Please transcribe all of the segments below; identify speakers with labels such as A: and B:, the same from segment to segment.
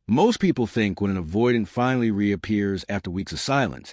A: Most people think when an avoidant finally reappears after weeks of silence,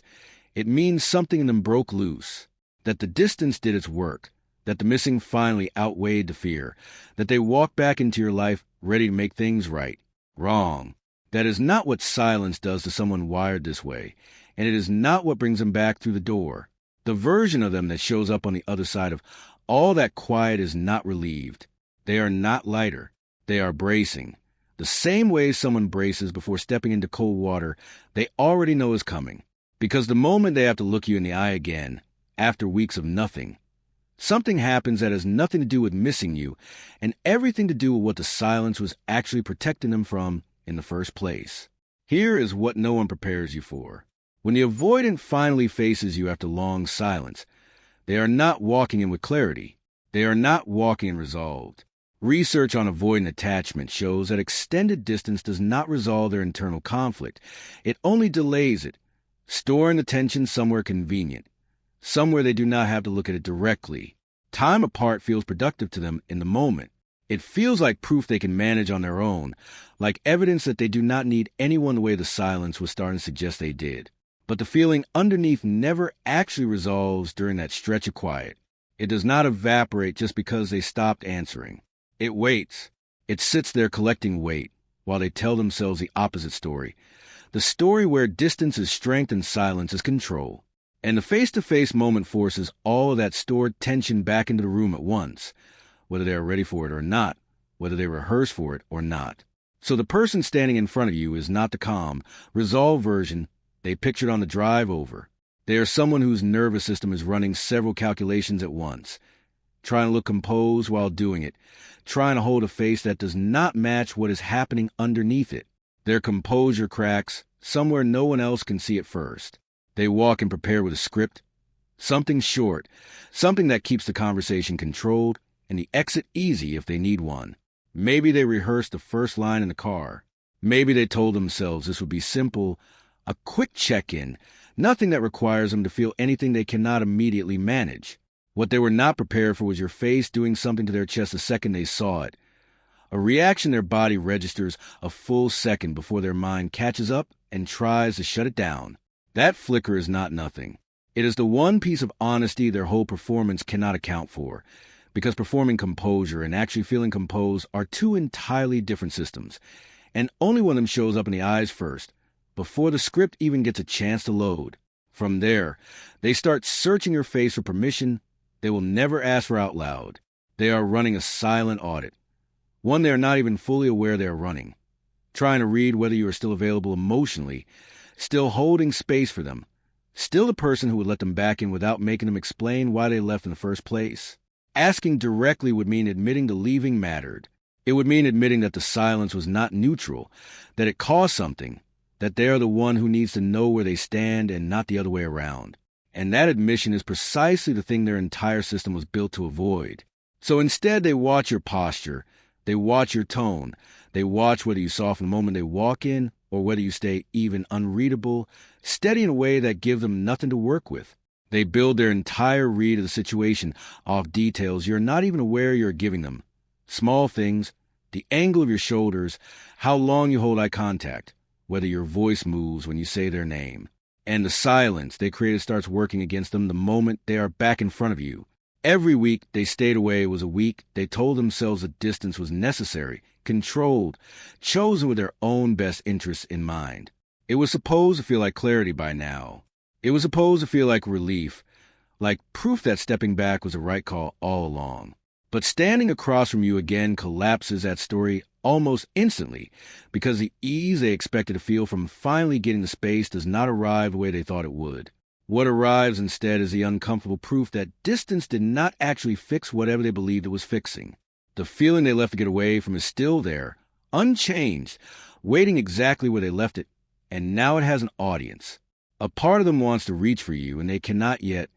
A: it means something in them broke loose, that the distance did its work, that the missing finally outweighed the fear, that they walk back into your life ready to make things right. Wrong. That is not what silence does to someone wired this way, and it is not what brings them back through the door. The version of them that shows up on the other side of all that quiet is not relieved. They are not lighter. They are bracing. The same way someone braces before stepping into cold water they already know is coming. Because the moment they have to look you in the eye again, after weeks of nothing, something happens that has nothing to do with missing you and everything to do with what the silence was actually protecting them from in the first place. Here is what no one prepares you for. When the avoidant finally faces you after long silence, they are not walking in with clarity. They are not walking in resolved. Research on avoidant attachment shows that extended distance does not resolve their internal conflict. It only delays it, storing the tension somewhere convenient, somewhere they do not have to look at it directly. Time apart feels productive to them in the moment. It feels like proof they can manage on their own, like evidence that they do not need anyone the way the silence was starting to suggest they did. But the feeling underneath never actually resolves during that stretch of quiet. It does not evaporate just because they stopped answering. It waits. It sits there collecting weight while they tell themselves the opposite story. The story where distance is strength and silence is control. And the face-to-face moment forces all of that stored tension back into the room at once, whether they are ready for it or not, whether they rehearse for it or not. So the person standing in front of you is not the calm, resolved version they pictured on the drive over. They are someone whose nervous system is running several calculations at once, trying to look composed while doing it, trying to hold a face that does not match what is happening underneath it. Their composure cracks somewhere no one else can see it first. They walk and prepare with a script, something short, something that keeps the conversation controlled and the exit easy if they need one. Maybe they rehearsed the first line in the car. Maybe they told themselves this would be simple, a quick check-in, nothing that requires them to feel anything they cannot immediately manage. What they were not prepared for was your face doing something to their chest the second they saw it. A reaction their body registers a full second before their mind catches up and tries to shut it down. That flicker is not nothing. It is the one piece of honesty their whole performance cannot account for, because performing composure and actually feeling composed are two entirely different systems, and only one of them shows up in the eyes first, before the script even gets a chance to load. From there, they start searching your face for permission they will never ask for out loud. They are running a silent audit, one they are not even fully aware they are running, trying to read whether you are still available emotionally, still holding space for them, still the person who would let them back in without making them explain why they left in the first place. Asking directly would mean admitting the leaving mattered. It would mean admitting that the silence was not neutral, that it caused something, that they are the one who needs to know where they stand and not the other way around. And that admission is precisely the thing their entire system was built to avoid. So instead they watch your posture, they watch your tone, they watch whether you soften the moment they walk in or whether you stay even unreadable, steady in a way that gives them nothing to work with. They build their entire read of the situation off details you're not even aware you're giving them. Small things, the angle of your shoulders, how long you hold eye contact, whether your voice moves when you say their name. And the silence they created starts working against them the moment they are back in front of you. Every week they stayed away was a week they told themselves the distance was necessary, controlled, chosen with their own best interests in mind. It was supposed to feel like clarity by now. It was supposed to feel like relief, like proof that stepping back was the right call all along. But standing across from you again collapses that story almost instantly, because the ease they expected to feel from finally getting the space does not arrive the way they thought it would. What arrives instead is the uncomfortable proof that distance did not actually fix whatever they believed it was fixing. The feeling they left to get away from is still there, unchanged, waiting exactly where they left it, and now it has an audience. A part of them wants to reach for you, and they cannot yet,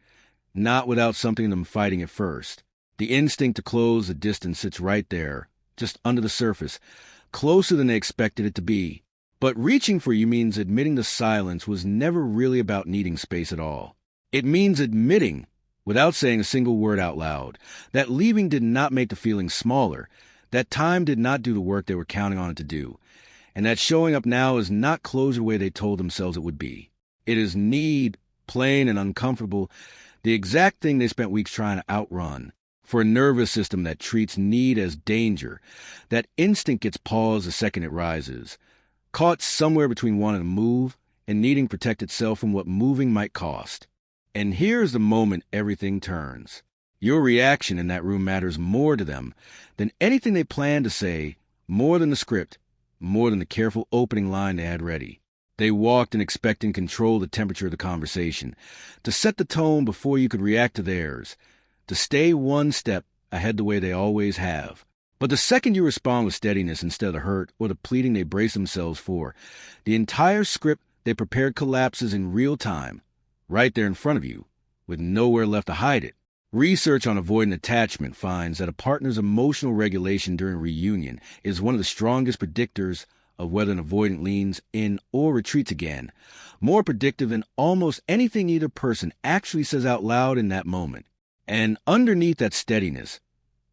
A: not without something in them fighting it first. The instinct to close the distance sits right there, just under the surface, closer than they expected it to be. But reaching for you means admitting the silence was never really about needing space at all. It means admitting, without saying a single word out loud, that leaving did not make the feeling smaller, that time did not do the work they were counting on it to do, And that showing up now is not closure the way they told themselves it would be. It is need, plain and uncomfortable, the exact thing they spent weeks trying to outrun. For a nervous system that treats need as danger, that instinct gets paused the second it rises, caught somewhere between wanting to move and needing to protect itself from what moving might cost. And here's the moment everything turns. Your reaction in that room matters more to them than anything they planned to say, more than the script, more than the careful opening line they had ready. They walked in expecting control the temperature of the conversation, to set the tone before you could react to theirs, to stay one step ahead the way they always have. But the second you respond with steadiness instead of the hurt or the pleading they brace themselves for, the entire script they prepared collapses in real time, right there in front of you, with nowhere left to hide it. Research on avoidant attachment finds that a partner's emotional regulation during reunion is one of the strongest predictors of whether an avoidant leans in or retreats again, more predictive than almost anything either person actually says out loud in that moment. And underneath that steadiness,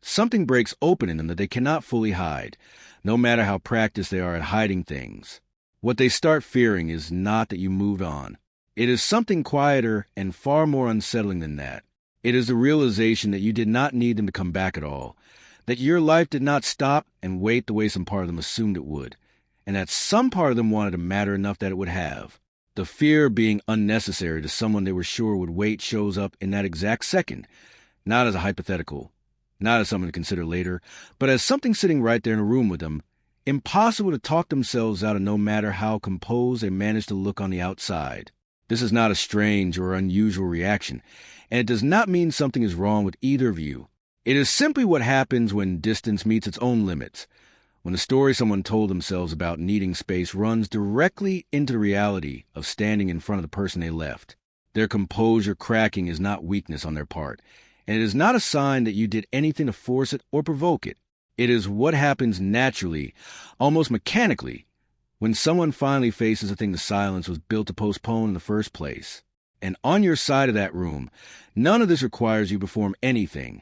A: something breaks open in them that they cannot fully hide, no matter how practiced they are at hiding things. What they start fearing is not that you moved on. It is something quieter and far more unsettling than that. It is the realization that you did not need them to come back at all, that your life did not stop and wait the way some part of them assumed it would, and that some part of them wanted to matter enough that it would have. The fear of being unnecessary to someone they were sure would wait shows up in that exact second, not as a hypothetical, not as something to consider later, but as something sitting right there in a room with them, impossible to talk themselves out of no matter how composed they manage to look on the outside. This is not a strange or unusual reaction, and it does not mean something is wrong with either of you. It is simply what happens when distance meets its own limits, when the story someone told themselves about needing space runs directly into the reality of standing in front of the person they left. Their composure cracking is not weakness on their part, and it is not a sign that you did anything to force it or provoke it. It is what happens naturally, almost mechanically, when someone finally faces the thing the silence was built to postpone in the first place. And on your side of that room, none of this requires you to perform anything,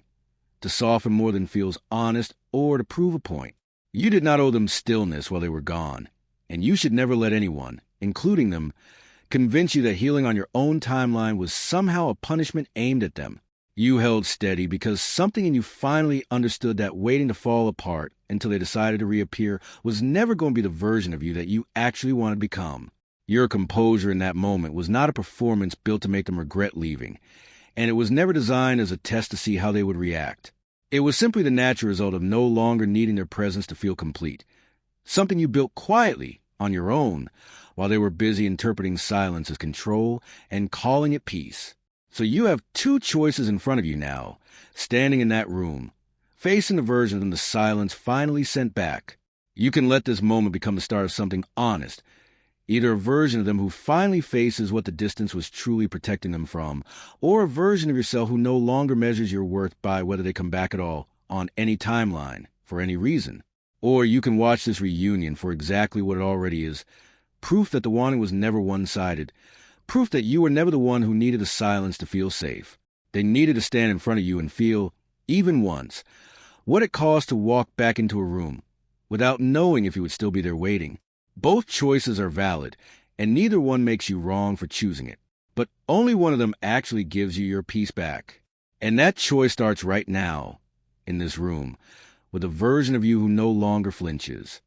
A: to soften more than feels honest or to prove a point. You did not owe them stillness while they were gone, and you should never let anyone, including them, convince you that healing on your own timeline was somehow a punishment aimed at them. You held steady because something in you finally understood that waiting to fall apart until they decided to reappear was never going to be the version of you that you actually wanted to become. Your composure in that moment was not a performance built to make them regret leaving, and it was never designed as a test to see how they would react. It was simply the natural result of no longer needing their presence to feel complete, something you built quietly on your own while they were busy interpreting silence as control and calling it peace. So you have two choices in front of you now, standing in that room, facing the version of them the silence finally sent back. You can let this moment become the start of something honest, either a version of them who finally faces what the distance was truly protecting them from, or a version of yourself who no longer measures your worth by whether they come back at all, on any timeline, for any reason. Or you can watch this reunion for exactly what it already is, proof that the wanting was never one-sided, proof that you were never the one who needed the silence to feel safe. They needed to stand in front of you and feel, even once, what it cost to walk back into a room, without knowing if you would still be there waiting. Both choices are valid, and neither one makes you wrong for choosing it. But only one of them actually gives you your peace back. And that choice starts right now, in this room, with a version of you who no longer flinches.